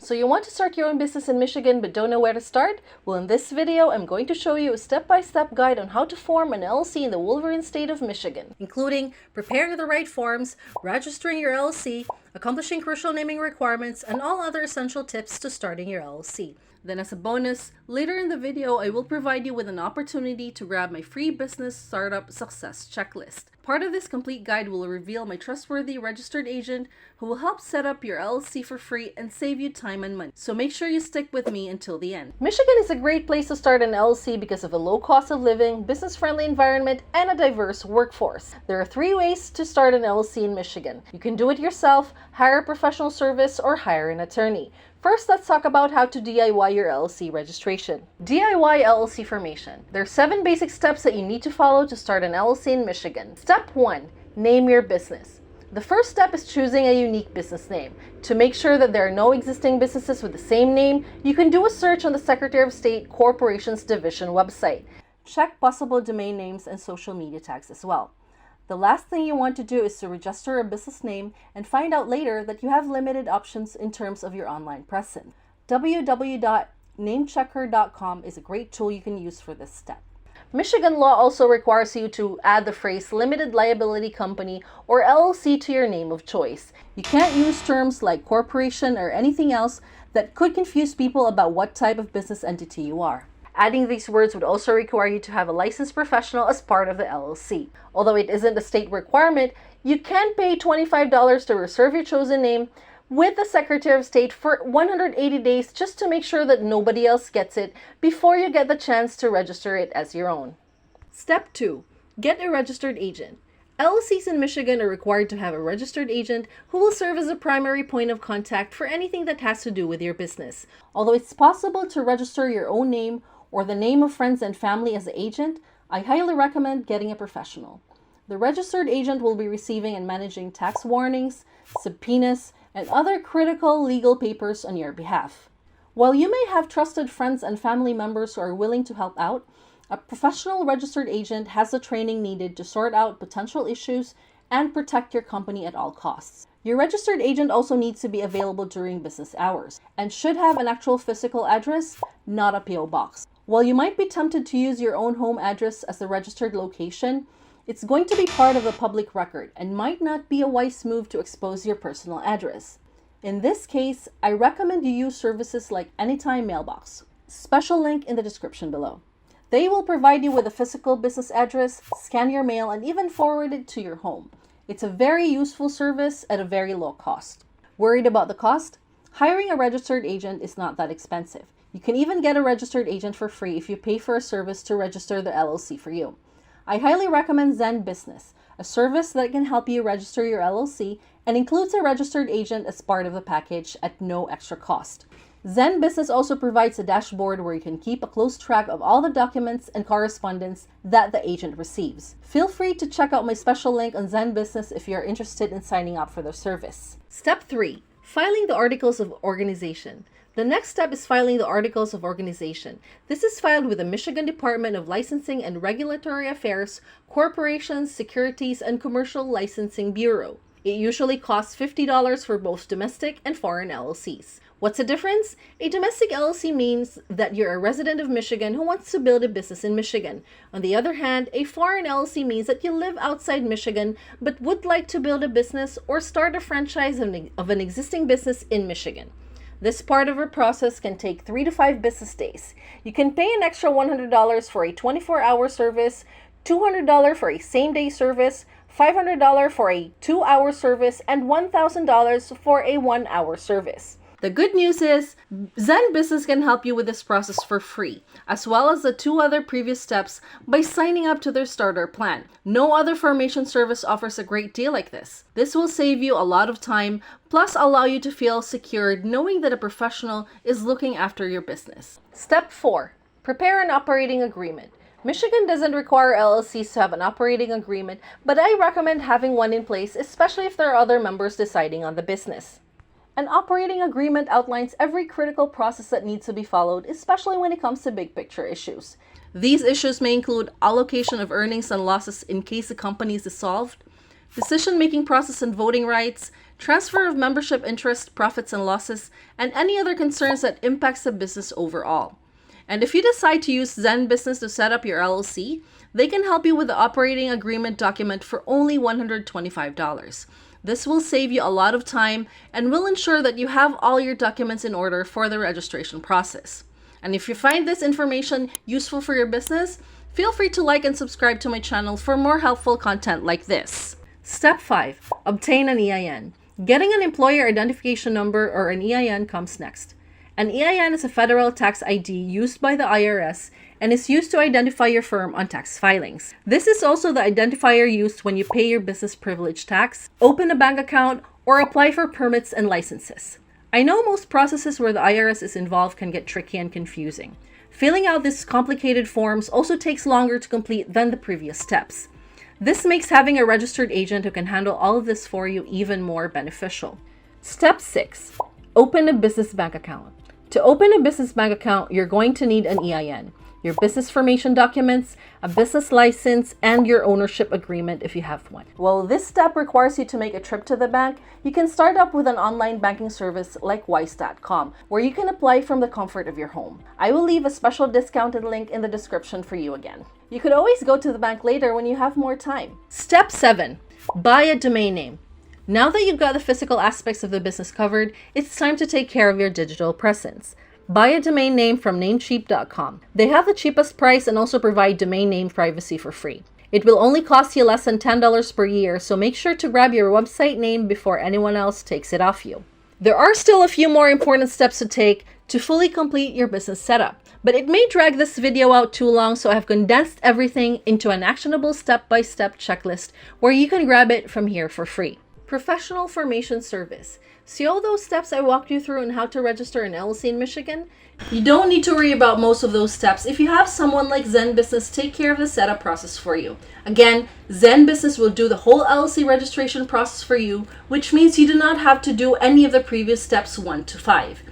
So you want to start your own business in Michigan but don't know where to start? Well, in this video, I'm going to show you a step-by-step guide on how to form an LLC in the Wolverine State of Michigan, including preparing the right forms, registering your LLC, accomplishing crucial naming requirements, and all other essential tips to starting your LLC. Then as a bonus, later in the video, I will provide you with an opportunity to grab my free business startup success checklist. Part of this complete guide will reveal my trustworthy registered agent who will help set up your LLC for free and save you time and money. So make sure you stick with me until the end. Michigan is a great place to start an LLC because of a low cost of living, business-friendly environment, and a diverse workforce. There are 3 ways to start an LLC in Michigan. You can do it yourself, hire a professional service, or hire an attorney. First, let's talk about how to DIY your LLC registration. DIY LLC formation. There are 7 basic steps that you need to follow to start an LLC in Michigan. Step 1. Name your business. The first step is choosing a unique business name. To make sure that there are no existing businesses with the same name, you can do a search on the Secretary of State Corporations Division website. Check possible domain names and social media tags as well. The last thing you want to do is to register a business name and find out later that you have limited options in terms of your online presence. www.namechecker.com is a great tool you can use for this step. Michigan law also requires you to add the phrase limited liability company or LLC to your name of choice. You can't use terms like corporation or anything else that could confuse people about what type of business entity you are. Adding these words would also require you to have a licensed professional as part of the LLC. Although it isn't a state requirement, you can pay $25 to reserve your chosen name with the Secretary of State for 180 days just to make sure that nobody else gets it before you get the chance to register it as your own. Step 2. Get a registered agent. LLCs in Michigan are required to have a registered agent who will serve as a primary point of contact for anything that has to do with your business. Although it's possible to register your own name or the name of friends and family as the agent, I highly recommend getting a professional. The registered agent will be receiving and managing tax warnings, subpoenas, and other critical legal papers on your behalf. While you may have trusted friends and family members who are willing to help out, a professional registered agent has the training needed to sort out potential issues and protect your company at all costs. Your registered agent also needs to be available during business hours and should have an actual physical address, not a PO box. While you might be tempted to use your own home address as the registered location, it's going to be part of the public record and might not be a wise move to expose your personal address. In this case, I recommend you use services like Anytime Mailbox. Special link in the description below. They will provide you with a physical business address, scan your mail, and even forward it to your home. It's a very useful service at a very low cost. Worried about the cost? Hiring a registered agent is not that expensive. You can even get a registered agent for free if you pay for a service to register the LLC for you. I highly recommend Zen Business, a service that can help you register your LLC and includes a registered agent as part of the package at no extra cost. Zen Business also provides a dashboard where you can keep a close track of all the documents and correspondence that the agent receives. Feel free to check out my special link on Zen Business if you are interested in signing up for their service. Step 3. Filing the Articles of Organization. The next step is filing the Articles of Organization. This is filed with the Michigan Department of Licensing and Regulatory Affairs, Corporations, Securities, and Commercial Licensing Bureau. It usually costs $50 for both domestic and foreign LLCs. What's the difference? A domestic LLC means that you're a resident of Michigan who wants to build a business in Michigan. On the other hand, a foreign LLC means that you live outside Michigan but would like to build a business or start a franchise of an existing business in Michigan. This part of the process can take 3 to 5 business days. You can pay an extra $100 for a 24-hour service, $200 for a same-day service, $500 for a 2-hour service, and $1,000 for a 1-hour service. The good news is, Zen Business can help you with this process for free, as well as the 2 other previous steps by signing up to their starter plan. No other formation service offers a great deal like this. This will save you a lot of time, plus allow you to feel secured knowing that a professional is looking after your business. Step 4. Prepare an operating agreement. Michigan doesn't require LLCs to have an operating agreement, but I recommend having one in place, especially if there are other members deciding on the business. An operating agreement outlines every critical process that needs to be followed, especially when it comes to big picture issues. These issues may include allocation of earnings and losses in case the company is dissolved, decision-making process and voting rights, transfer of membership interest, profits and losses, and any other concerns that impacts the business overall. And if you decide to use Zen Business to set up your LLC, they can help you with the operating agreement document for only $125. This will save you a lot of time and will ensure that you have all your documents in order for the registration process. And if you find this information useful for your business, feel free to like and subscribe to my channel for more helpful content like this. Step 5. Obtain an EIN. Getting an employer identification number or an EIN comes next. An EIN is a federal tax ID used by the IRS and is used to identify your firm on tax filings. This is also the identifier used when you pay your business privilege tax, open a bank account, or apply for permits and licenses. I know most processes where the IRS is involved can get tricky and confusing. Filling out these complicated forms also takes longer to complete than the previous steps. This makes having a registered agent who can handle all of this for you even more beneficial. Step 6. Open a business bank account. To open a business bank account, you're going to need an EIN, your business formation documents, a business license, and your ownership agreement if you have one. While this step requires you to make a trip to the bank, you can start up with an online banking service like Wise.com, where you can apply from the comfort of your home. I will leave a special discounted link in the description for you again. You could always go to the bank later when you have more time. Step 7. Buy a domain name. Now that you've got the physical aspects of the business covered, it's time to take care of your digital presence. Buy a domain name from Namecheap.com. They have the cheapest price and also provide domain name privacy for free. It will only cost you less than $10 per year, so make sure to grab your website name before anyone else takes it off you. There are still a few more important steps to take to fully complete your business setup, but it may drag this video out too long, so I've condensed everything into an actionable step-by-step checklist where you can grab it from here for free. Professional formation service. See all those steps I walked you through on how to register an LLC in Michigan? You don't need to worry about most of those steps if you have someone like Zen Business take care of the setup process for you. Again, Zen Business will do the whole LLC registration process for you, which means you do not have to do any of the previous steps 1 to 5.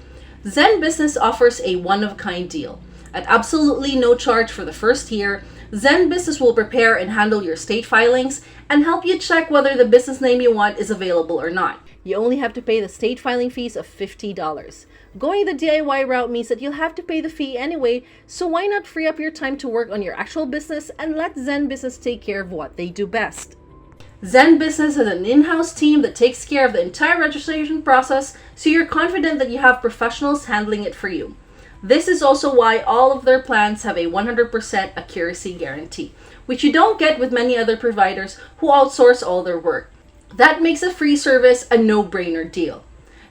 Zen Business offers a one-of-a-kind deal. At absolutely no charge for the first year, Zen Business will prepare and handle your state filings and help you check whether the business name you want is available or not. You only have to pay the state filing fees of $50. Going the DIY route means that you'll have to pay the fee anyway, so why not free up your time to work on your actual business and let Zen Business take care of what they do best. Zen Business has an in-house team that takes care of the entire registration process, so you're confident that you have professionals handling it for you. This is also why all of their plans have a 100% accuracy guarantee, which you don't get with many other providers who outsource all their work. That makes a free service a no-brainer deal.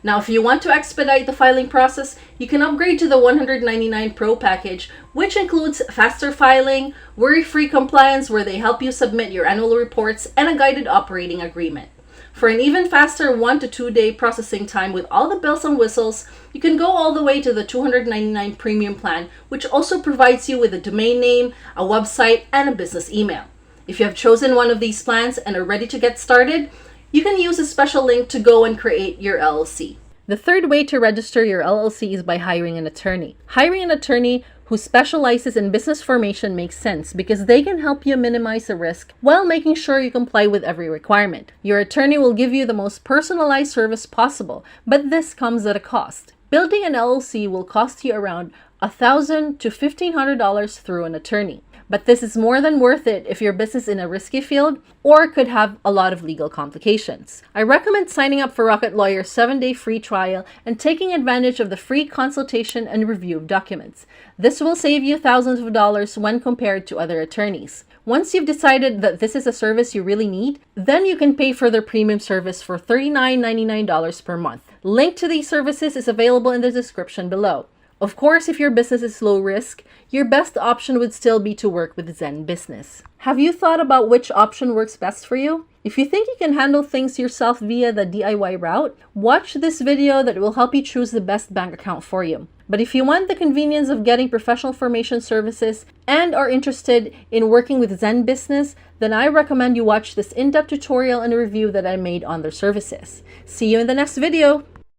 Now, if you want to expedite the filing process, you can upgrade to the $199 Pro package, which includes faster filing, worry-free compliance where they help you submit your annual reports, and a guided operating agreement. For an even faster 1 to 2 day processing time with all the bells and whistles, you can go all the way to the $299 Premium plan, which also provides you with a domain name, a website, and a business email. If you have chosen one of these plans and are ready to get started, you can use a special link to go and create your LLC. The third way to register your LLC is by hiring an attorney. Hiring an attorney who specializes in business formation makes sense because they can help you minimize the risk while making sure you comply with every requirement. Your attorney will give you the most personalized service possible, but this comes at a cost. Building an LLC will cost you around $1,000 to $1,500 through an attorney. But this is more than worth it if your business is in a risky field or could have a lot of legal complications. I recommend signing up for Rocket Lawyer's 7-day free trial and taking advantage of the free consultation and review of documents. This will save you thousands of dollars when compared to other attorneys. Once you've decided that this is a service you really need, then you can pay for their premium service for $39.99 per month. Link to these services is available in the description below. Of course, if your business is low risk, your best option would still be to work with Zen Business. Have you thought about which option works best for you? If you think you can handle things yourself via the DIY route, watch this video that will help you choose the best bank account for you. But if you want the convenience of getting professional formation services and are interested in working with Zen Business, then I recommend you watch this in-depth tutorial and review that I made on their services. See you in the next video!